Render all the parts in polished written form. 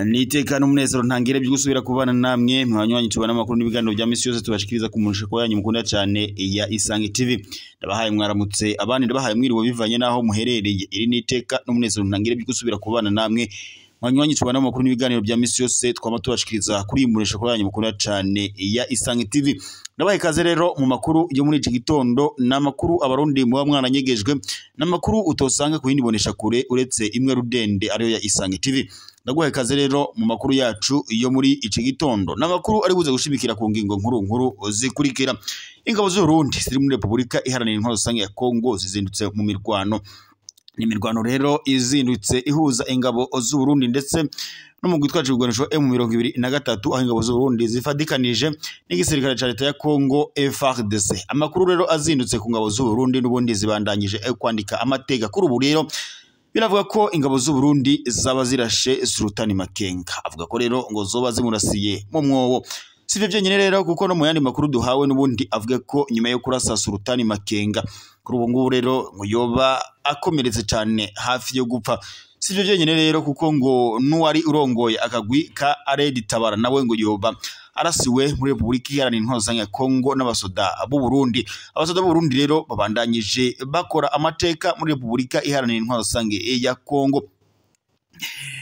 Nitekana umunezero ntangire byo gusubira kubana namwe mwanywanyi tubana makuru n'ibiganiro bya misi yose tubashikiriza ku munshiko yanyu mukunda cyane ya Isange TV. Ndabahaye mwaramutse abandi ndabahaye mwiriwe bivanye naho muherereye. Iri niteka n'umunezero ntangire byo gusubira kubana namwe mwanywanyi tubana makuru n'ibiganiro bya misi yose twama tubashikiriza kuri munshiko yanyu mukunda cyane ya Isange TV. Ndabaye kaze rero mu makuru yo muri iki gitondo namakuru abarundi mu mwananyegejwe namakuru utosanga ku yindi bonesha kure uretse imwe rudende ariyo ya Isange TV. Ndaguhaye kaze rero mu makuru yacu yo muri iki gitondo namakuru ari buze gushimikira ku ngingo nkuru zikurikira. Ingabo z'u Burundi ziri muri Republika Iharanira Intwaro Rusange ya Kongo zizindutse mu mirwano. Ni mirwano rero izindutse ihuza ingabo z'u Burundi ndetse no mu gwitwaje ibigwanisho M23 aho ingabo z'u Burundi zifadikanije n'igisirikare ca leta ya Kongo FARDC. Amakuru rero azindutse ku ngabo z'u Burundi n'ubundi zibandanyije kwandika amateka kuri ubu rero biravuga ko ingabo z'u Burundi zaba zirashe Sultani Makenga. Avuga ko rero ngo zoba zimurasiye mu mwobo. Sivyo byenyine rero kuko no mu yandi makuru duhawe n'ubundi avuga ko nyuma yo kurasa Sultani Makenga kuri ubu ngubu rero ngo yoba akomeretse cyane hafi yo gupfa. Sivyo byenyine rero kuko ngo nuwari urongoye akagwi ka Red Tabara nawe ngo yoba arasiwe muri Republika Iharanira Intwaro Rusange ya Kongo n'abasoda b'u Burundi. Abasoda b'u Burundi rero babandanyije bakora amateka muri Republika Iharanira Intwaro Rusange ya Kongo.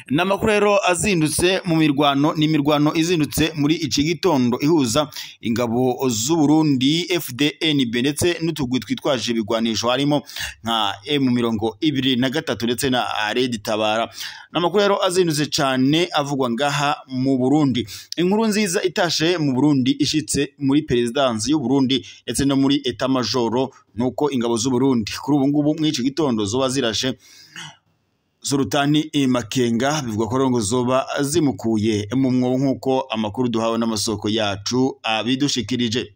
Namakuru rero azindutse mu mirwano ni mirwano izindutse muri iki gitondo ihuza ingabo z'u Burundi FDNB ndetse n'utugwi twitwaje ibigwanisho harimo nka M23 ndetse na Red Tabara. Namakuru rero azindutse cyane avugwa ngaha mu Burundi. Inkuru nziza itashe mu Burundi ishitse muri presidence y'u Burundi ndetse no muri etat major nuko ingabo z'u Burundi kuri ubu ngubu mu iki gitondo zoba zirashe Sultani Makenga. Bivugwa ko ngo zoba zimukuye mu mwobo nkuko amakuru duhawe n'amasoko yacu abidushikirije.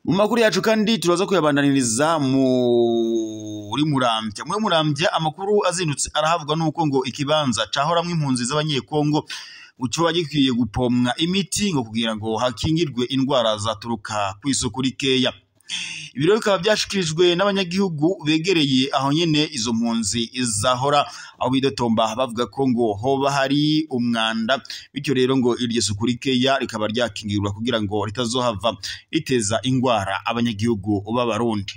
Mu makuru yacu kandi turaza kuyabandaniriza muri Muramvya. Muri Muramvya amakuru azindutse arahavugwa nuko ngo ikibanza cahoramwe impunzi z'abanyekongo uco gikwiye gupomwa imiti ngo kugira ngo hakingirwe indwara zaturuka kw'isuku rikeya. Ibiro bikaba byashikirijwe n'abanyagihugu begereye aho nyene izo mpunzi izahora aho bidotomba bavuga ko ngo hoba hari umwanda, bityo rero ngo iryo suku rikeya rikaba ryakingirwa kugira ngo ritazohava riteza ingwara abanyagihugu b'abarundi.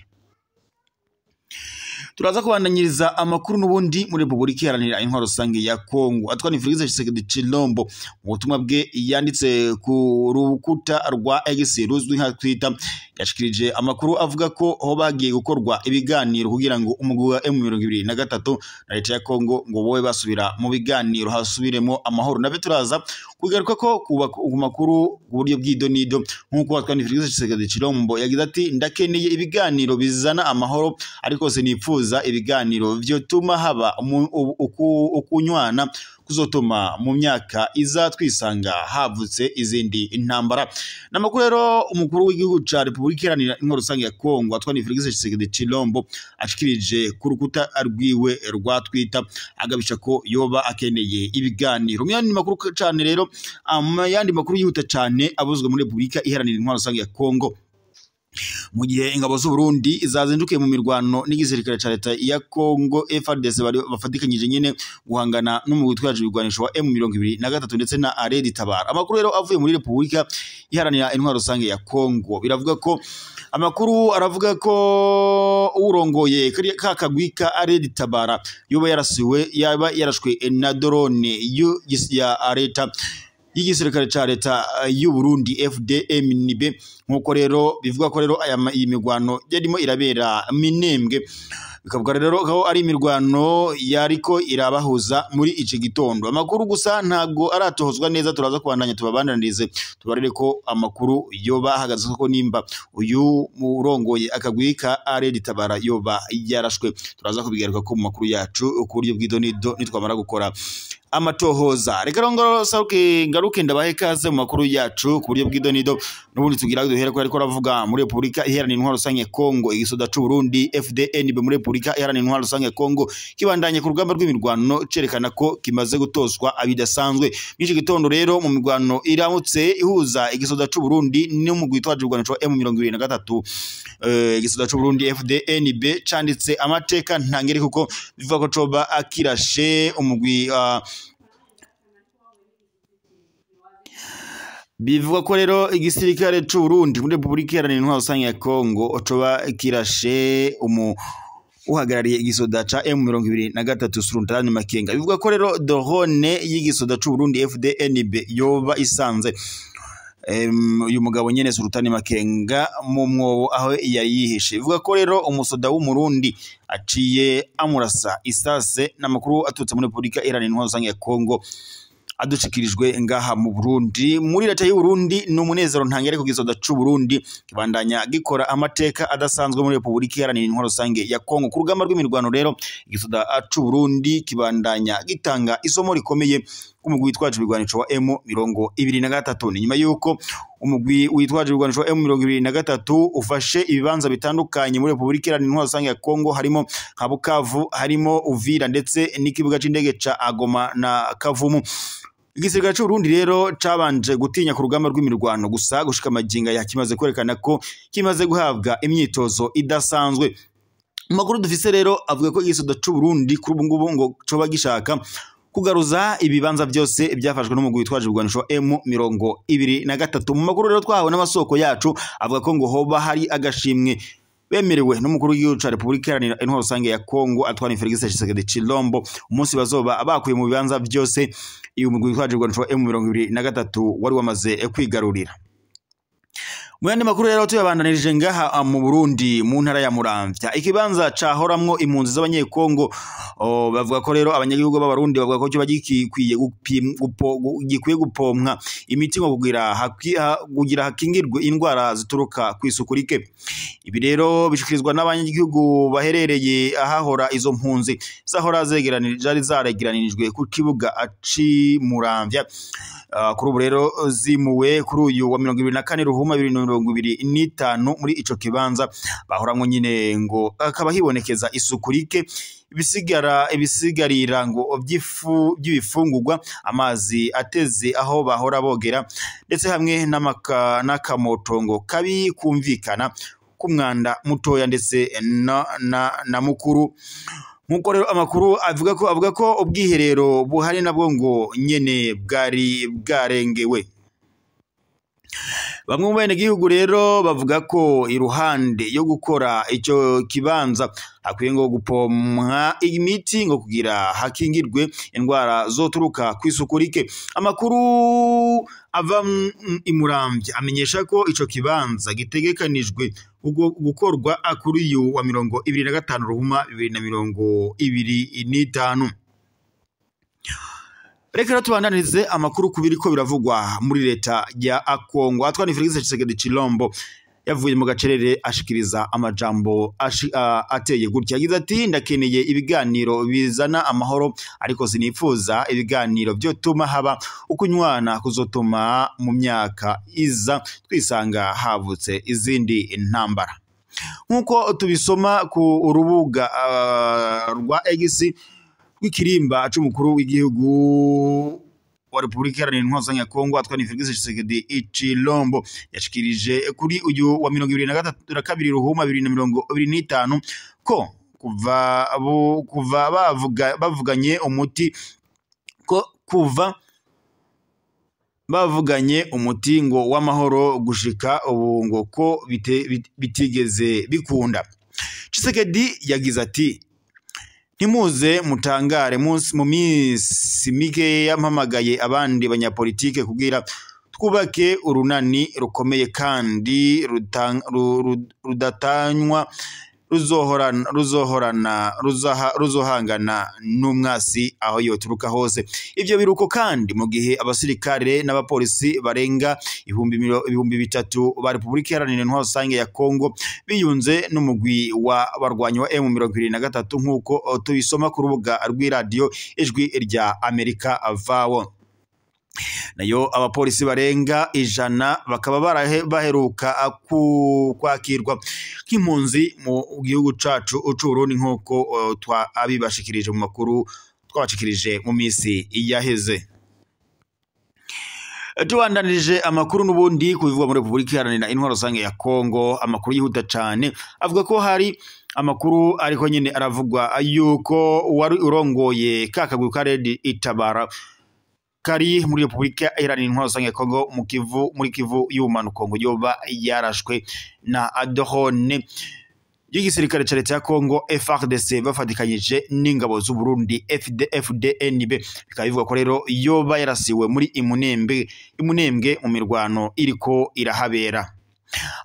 Turaza kubandanyiriza amakuru n'ubundi muri Republika Iharanira Intwaro Rusange ya Kongo. Atwani Felix Tshisekedi Tshilombo mu butumwa bwe yanditse ku rukuta rwa X ruzwi nka Twitter yashikirije amakuru avuga ko ho bagiye gukorwa ibiganiro kugira ngo umugwi wa M23 na leta ya Kongo ngo bowe basubira mu biganiro hasubiremo amahoro. Nabe turaza kugaruka ko ku makuru uburyo bw'idonido nkuko Atwani Felix Tshisekedi Tshilombo yagize ati ndakeneye ibiganiro bizana amahoro ariko sinipfuza ibiganiro vyotuma haba ukunywana kuzotuma mu myaka iza twisanga havutse izindi intambara. Namakuru rero umukuru w'igihugu ca Republika Iharanira Intwaro Rusange ya Kongo Atwani Felix Tshisekedi Tshilombo ashikirije ku rukuta rwiwe rwa Twitter agabisha ko yoba akeneye ibiganiro. Myandi makuru cyane rero yandi makuru yihuta cyane abuzwe muri Republika Iharanira Intwaro Rusange ya Kongo. Mu gihe ingabo z'u Burundi zazindukiye mu mirwano n'igisirikare ca leta ya Kongo FARDC bafatikanyije nyene guhangana n'umugwi witwaje ibigwanisho wa M23 ndetse na Red Tabara. Amakuru rero avuye muri Republika Iharanira Intwaro Rusange ya Kongo biravuga ko amakuru aravuga ko urongoye kakagwi ka Red Tabara yoba yarashwe na drone ya leta y'igisirikare ca leta y'u Burundi FDNB. Nkuko rero bivuga ko rero iyi mirwano yarimo irabera Minembwe, bikavuga rero ko ari imirwano yariko irabahuza muri iki gitondo. Amakuru gusa ntago aratohozwa neza, turaza kubandanya tubabandanirize tubarire ko amakuru yoba ahagaze ko nimba uyu murongoye akagwi ka Red Tabara yoba yarashwe. Turaza kubigaruka ko mu makuru yacu ku buryo bw'idonido nitwamara gukora amatohoza. Reka rongoro sauke ngaruke ndabahe kaze mu makuru yacu ku buryo bw'idonido n'ubundi tugira duhere ko ariko ravuga muri Republika Iharanira Intwaro Rusange Kongo, igisoda c'u Burundi FDNB muri Republika Iharanira Intwaro Rusange Kongo kibandanye ku rugamba rw'imirwano cerekana ko kimaze gutozwa abidasanzwe. Mw'iki gitondo rero mu mirwano iramutse ihuza igisoda c'u Burundi n'umugwi witwaje urwano ca M23, igisoda c'u Burundi FDNB canditse amateka ntangere kuko bivuga ko coba akirashe umugwi bivuga ko rero igisirikare c'u Burundi muri Republika Iharanira Intwaro Rusange ya Kongo coba kirashe uhagarariye igisoda ca M23 Sultani Makenga. Bivuga ko rero drone y'igisoda c'u Burundi FDNB yoba isanze uyu mugabo nyene Sultani Makenga mu mwobo aho yayihishe. Bivuga ko rero umusoda w'umurundi aciye amurasa isase n'amakuru atutse muri Republika Iharanira Intwaro Rusange ya Kongo aducikirijwe ngaha mu Burundi. Muri leta y'u Burundi n'umunezero ntangere ku gisoda c'u Burundi kibandanya gikora amateka adasanzwe muri Republika Iharanira Intwaro Rusange ya Kongo. Ku rugamba rw'imirwano rero igisoda c'u Burundi kibandanya gitanga isomo rikomeye umugwi witwaje ibigwanisho wa M23. Ni nyuma yuko umugwi witwaje ibigwanisho wa M23 ufashe ibibanza bitandukanye muri Republika Iharanira Intwaro Rusange ya Kongo, harimo nka Bukavu, harimo Uvira ndetse n'ikibuga c'indege ca Goma na Kavumu. Igisirikare c'u Burundi rero cabanje gutinya ku rugamba rw'imirwano, gusa gushika maginga yakimaze kwerekana ko kimaze guhabwa imyitozo idasanzwe. Amakuru dufise rero avuga ko igisoda c'u Burundi kuri ubu ngubu ngo coba gishaka kugaruza ibibanza byose byafashwe n'umugwi witwaje ibigwanisho M23. Mu makuru rero twahawe n'amasoko yacu avuga ko ngo hoba hari agashimwe bemerewe n'umukuru w'igihugu ca Republika Iharanira Intwaro Rusange ya Kongo Antoine Félix Tshisekedi Tshilombo umunsi bazoba bakuye mu bibanza byose uyu mugwi witwaje ibigwanisho M23 wari wamaze kwigarurira. Muyandi makuru rero tuyabandanirije ngaha mu Burundi mu ntara ya Muramvya, ikibanza cahoramwo impunzi z'abanyekongo. Bavuga ko rero abanyagihugu b'abarundi bavuga ko cyo bagikwiye gupomwa imiti ngo kugira hakingirwe indwara zituruka kw'isuku rike. Ibi rero bishikirizwa n'abanyagihugu baherereye ahahora izo mpunzi zahora zaregeranijwe ku kibuga aci Muramvya. Kuri ubu rero zimuwe kuri uyu wa 24 Ruhuma 2025 muri ico kibanza bahoramwo nyine ngo akaba hibonekeza isuku rike, ibisigarira ngo by'ibifungurwa, amazi ateze aho bahora bogera ndetse hamwe n'akamotongo kabi kumvikana kumwanda mutoya ndetse na mukuru. Nkuko rero amakuru avuga ko ubwiherero buhari nabwo ngo nyene bwari bwarengewe. Bamwe mu bene gihugu rero bavuga ko iruhande yo gukora ico kibanza hakwiye ngo gupomwa imiti ngo kugira hakingirwe indwara zoturuka kw'isuku rike. Amakuru ava imuramvya amenyesha ko ico kibanza gitegekanijwe gukorwa kuri uyu wa 25 Ruhuma 2025. Reka tubandanirize amakuru kubiriko biravugwa muri leta ya Kongo. Antoine Félix Tshisekedi Tshilombo yavuye mu gacerere ashikiriza amajambo ateye gutya. Yagize ati ndakeneye ibiganiro bizana amahoro, ariko sinifuza ibiganiro byo tuma haba ukunywana kuzotuma mu myaka iza twisanga havutse izindi ntambara. Nkuko tubisoma ku urubuga rwa X w'ikirimba c'umukuru w'igihugu wa Republika Iharanira Intwaro Rusange ya Kongo Antoine Félix Tshisekedi Tshilombo yashikirije kuri uyu wa 22 Ruhuma 2025 ko kuva bavuganye umuti bavuganye umuti ngo w'amahoro gushika ubu ngo ko bitigeze bikunda. Tshisekedi yagize ati ntimuze mutangare mu minsi mike yampamagaye abandi banyapolitike kugira twubake urunani rukomeye kandi ruzohangana n'umwasi aho yoturuka hose. Ivyo biruko kandi mu gihe abasirikare n'abapolisi barenga 3,000 ba Republika Iharanira Intwaro Rusange ya Kongo biyunze n'umugwi wa barwanyi wa M23 nkuko tubisoma ku rubuga rw'iradio Ijwi rya Amerika vawo. Nayo abapolisi barenga 100 bakaba baheruka kwakirwa nk'impunzi mu gihugu cacu c'Uburundi nkuko abibashikirije mu makuru twabashikirije mu misi yaheze. Tubandanije amakuru n'ubundi kubivuga muri Republika Iharanira Intwaro Rusange ya Kongo, amakuru yihuta cyane avuga ko hari amakuru ariko nyine aravugwa yuko wari urongoye kakagwi ka Red Itabara kari muri Republika Iharanira Intwaro Rusange ya Kongo muri Kivu y'ubumanuko ngo yoba yarashwe na drone y'igisirikare ca leta ya Kongo FARDC bafatikanyije n'ingabo z'u Burundi FDNB. Bikaba bivuga ko rero yoba yarasiwe muri Imunembwe mu mirwano iriko irahabera.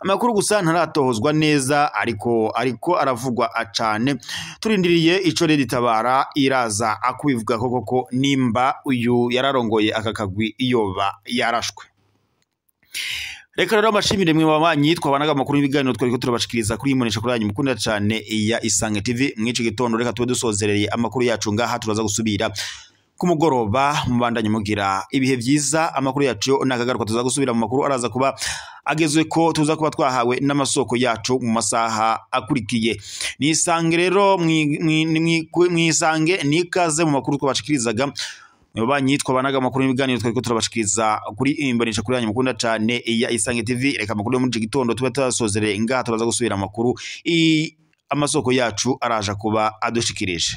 Amakuru gusa ntaratohozwa neza ariko aravugwa acane. Turindiriye ico Red Itabara iraza akubivuga koko nimba uyu yararongoye akakagwi yoba yarashwe. Reka rero amashimire mwe babanyi twabanaga amakuru y'ibiganiro twariko turabashikiriza kuri imonesha kuri yanyu mukunda cyane ya Isange TV. Mwici gitondo reka tube dusozereye amakuru yacu ngaha, turaza gusubira ku mugoroba mubandanye mugira ibihe byiza. Amakuru yacu nakagaruka tuza gusubira mu makuru araza kuba agezwe ko tuza kuba twahawe n'amasoko yacu mu masaha akurikiye. Ni Isange rero mwisange nikaze mu makuru twabashikirizaga babanyi twabanaga amakuru y'ibiganiro twariko turabashikiriza kuri imbonesha kuri yanyu mukunda cyane ya Isange TV. Reka amakuru yo muri gitondo tube tasozereye ngaha, turaza gusubira amakuru amasoko yacu araja kuba adushikirije.